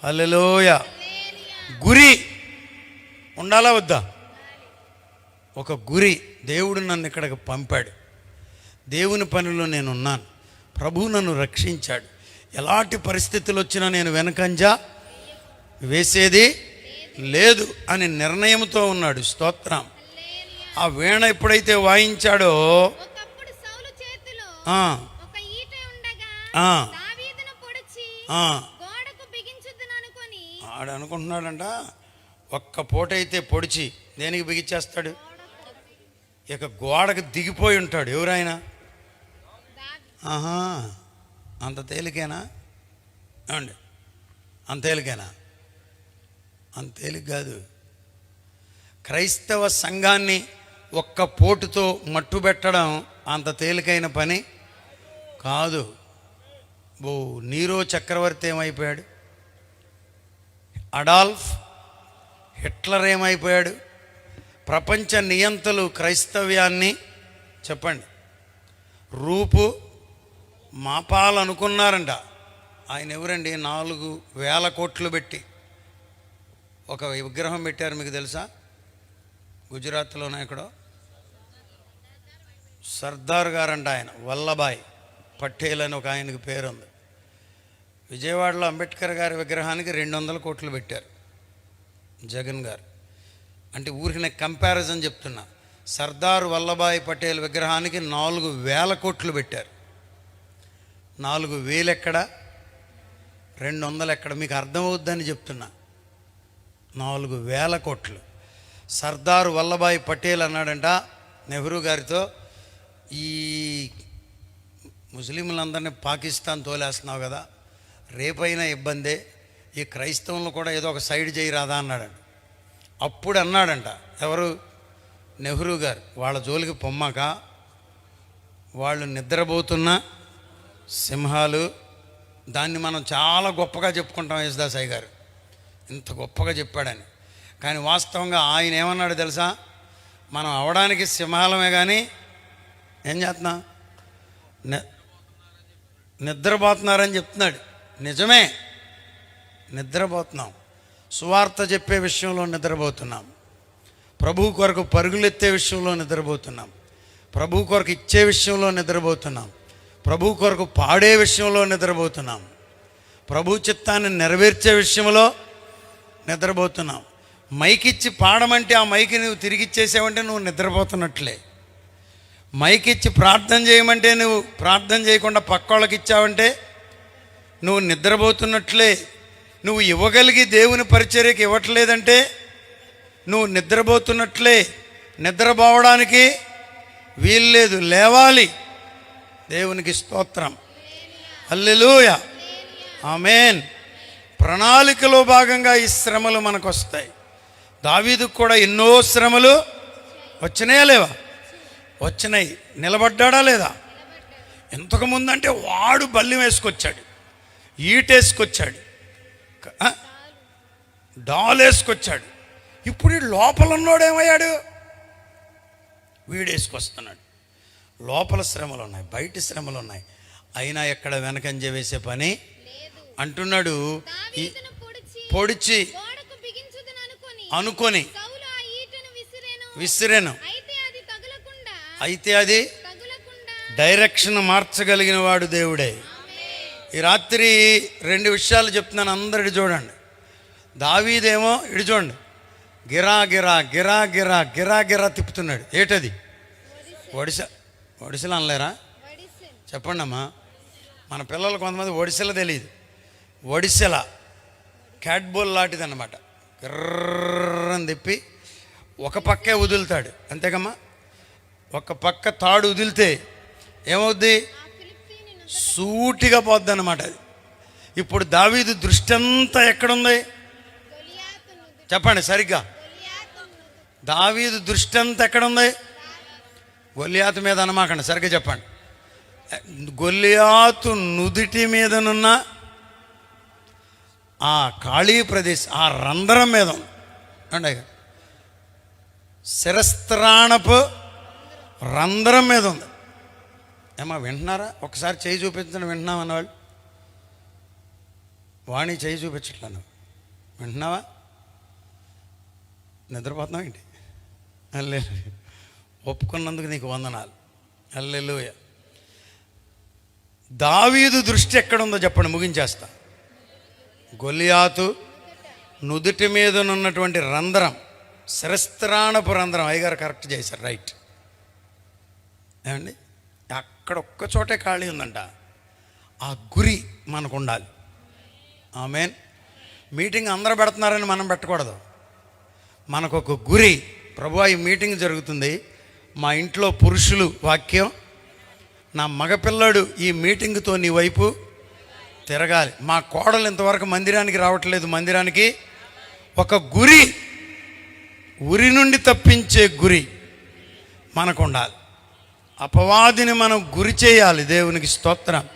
హల్లెలూయా. గురి ఉండాలా వద్దా? ఒక గురి. దేవుడు నన్ను ఇక్కడికి పంపాడు, దేవుని పనిలో నేను ఉన్నాను, ప్రభువు నన్ను రక్షించాడు, ఎలాంటి పరిస్థితులు వచ్చినా నేను వెనకంజా వేసేది లేదు అని నిర్ణయంతో ఉన్నాడు. స్తోత్రం. ఆ వీణ ఎప్పుడైతే వాయించాడో ఆడు అనుకుంటున్నాడంట, ఒక్క పూటైతే పొడిచి దేనికి బిగించేస్తాడు? ఇక గోడకు దిగిపోయి ఉంటాడు. ఎవరైనా అంత తేలికేనా అండి? అంత తేలికేనా? అంత తేలిక కాదు. క్రైస్తవ సంఘాన్ని ఒక్క పోటుతో మట్టుబెట్టడం అంత తేలికైన పని కాదు. నీరో చక్రవర్తి ఏమైపోయాడు? అడాల్ఫ్ హిట్లర్ ఏమైపోయాడు? ప్రపంచ నియంతలు క్రైస్తవ్యాన్ని చెప్పండి రూపు మాపాలనుకున్నారంట. ఆయన ఎవరండి? 4,000 కోట్లు పెట్టి ఒక విగ్రహం పెట్టారు. మీకు తెలుసా? గుజరాత్లోనే ఎక్కడో సర్దార్ గారంట ఆయన, వల్లభాయ్ పటేల్ అని ఒక ఆయనకి పేరుంది. విజయవాడలో అంబేద్కర్ గారి విగ్రహానికి 200 కోట్లు పెట్టారు జగన్ గారు. అంటే ఊరికి కంపారిజన్ చెప్తున్నా. సర్దార్ వల్లభాయ్ పటేల్ విగ్రహానికి 4,000 కోట్లు పెట్టారు. 4,000 ఎక్కడ, 200 ఎక్కడ? మీకు అర్థమవుద్దని చెప్తున్నా. 4,000 కోట్లు. సర్దార్ వల్లభాయ్ పటేల్ అన్నాడంట నెహ్రూ గారితో, ఈ ముస్లింలందరినీ పాకిస్తాన్ తోలేస్తున్నావు కదా, రేపైనా ఇబ్బందే, ఈ క్రైస్తవులను కూడా ఏదో ఒక సైడ్ చేయరాదా అన్నాడంట. అప్పుడు అన్నాడంట ఎవరు? నెహ్రూ గారు, వాళ్ళ జోలికి పొమ్మక, వాళ్ళు నిద్రపోతున్న సింహాలు. దాన్ని మనం చాలా గొప్పగా చెప్పుకుంటాం. యేసుదాసయ్య గారు ఇంత గొప్పగా చెప్పాడని. కానీ వాస్తవంగా ఆయన ఏమన్నాడు తెలుసా? మనం అవడానికి సింహాలమే కానీ ఏం చేస్తున్నాం? నిద్రపోతున్నారని చెప్తున్నాడు. నిజమే, నిద్రపోతున్నాం. సువార్త చెప్పే విషయంలో నిద్రపోతున్నాం, ప్రభు కొరకు పరుగులెత్తే విషయంలో నిద్రపోతున్నాం, ప్రభు కొరకు ఇచ్చే విషయంలో నిద్రపోతున్నాం, ప్రభు కొరకు పాడే విషయంలో నిద్రపోతున్నాం, ప్రభు చిత్తాన్ని నెరవేర్చే విషయంలో నిద్రపోతున్నాం. మైకిచ్చి పాడమంటే ఆ మైకి నువ్వు తిరిగిచ్చేసావంటే నువ్వు నిద్రపోతున్నట్లే. మైకిచ్చి ప్రార్థన చేయమంటే నువ్వు ప్రార్థన చేయకుండా పక్కోళ్ళకి ఇచ్చావంటే నువ్వు నిద్రపోతున్నట్లే. నువ్వు ఇవ్వగలిగి దేవుని పరిచర్యకి ఇవ్వట్లేదంటే నువ్వు నిద్రపోతున్నట్లే. నిద్రపోవడానికి వీల్లేదు, లేవాలి. దేవునికి స్తోత్రం. హల్లెలూయా, ఆమేన్. ప్రణాళికలో భాగంగా ఈ శ్రమలు మనకు వస్తాయి. దావీదుకు కూడా ఎన్నో శ్రమలు వచ్చినాయా లేవా? వచ్చినాయి. నిలబడ్డాడా లేదా? ఇంతకుముందు అంటే వాడు బల్లి వేసుకొచ్చాడు, ఈటేసుకొచ్చాడు, డాల్ వేసుకొచ్చాడు. ఇప్పుడు లోపల ఉన్నోడు ఏమయ్యాడు? వీడేసుకొస్తున్నాడు. లోపల శ్రమలు ఉన్నాయి, బయట శ్రమలు ఉన్నాయి. అయినా ఎక్కడ వెనకంజ వేసే పని అంటున్నాడు. పొడిచి అనుకొని విసిరేను, అయితే అది డైరెక్షన్ మార్చగలిగిన వాడు దేవుడే. ఈ రాత్రి 2 విషయాలు చెప్తున్నాను, అందరు చూడండి. దావీదేమో ఇటు చూడండి, గిరా గిరా గిరా గిరా గిరా గిరా తిప్పుతున్నాడు. ఏటది? ఒడిసెలు అనలేరా? చెప్పండి అమ్మా. మన పిల్లలు కొంతమంది ఒడిసెల తెలియదు. ఒడిసెల క్యాట్బోల్ లాంటిది అన్నమాట. గిర్రని తిప్పి ఒక పక్కే వదులుతాడు, అంతేకమ్మా. ఒక పక్క తాడు వదిలితే ఏమవుద్ది? సూటిగా పోద్ది అన్నమాట అది. ఇప్పుడు దావీదు దృష్టి అంతా ఎక్కడుంది? చెప్పండి సరిగ్గా. దావీదు దృష్టి అంతా ఎక్కడుంది? గొల్లియాతు మీద అనమాకండి, సరిగ్గా చెప్పండి. గొల్లియాతు నుదిటి మీదనున్న ఆ ఖాళీ ప్రదేశం, ఆ రంధ్రం మీద అండి, శిరస్త్రాణపు రంధ్రం మీద ఉంది. ఏమా వింటున్నారా? ఒకసారి చేయి చూపించండి, వింటున్నాం అన్నవాళ్ళు. వాణి చేయి చూపించట్లను వింటున్నావా? నిద్రపోతున్నావు ఏంటి? హల్లెలూయా. ఒప్పుకున్నందుకు నీకు వందనాలు. హల్లెలూయా. దావీదు దృష్టి ఎక్కడుందో చెప్పండి, ముగించేస్తా. గొలియాతు నుదుటి మీదనున్నటువంటి రంధ్రం, శిరస్త్రాణపు రంధ్రం. అయ్యగారు కరెక్ట్ చేశారు, రైట్. ఏమండి, అక్కడ ఒక్క చోటే ఖాళీ ఉందంట. ఆ గురి మనకు ఉండాలి. ఆమేన్. మీటింగ్ అందరూ పెడుతున్నారని మనం పెట్టకూడదు. మనకు ఒక గురి. ప్రభువా, ఈ మీటింగ్ జరుగుతుంది, మా ఇంట్లో పురుషులు వాక్యం, నా మగపిల్లాడు ఈ మీటింగ్తో నీ వైపు తిరగాలి. మా కోడలు ఇంతవరకు మందిరానికి రావట్లేదు, మందిరానికి ఒక గురి, ఉరి నుండి తప్పించే గురి మనకు ఉండాలి. అపవాదిని మనం గురి చేయాలి. దేవునికి స్తోత్రం.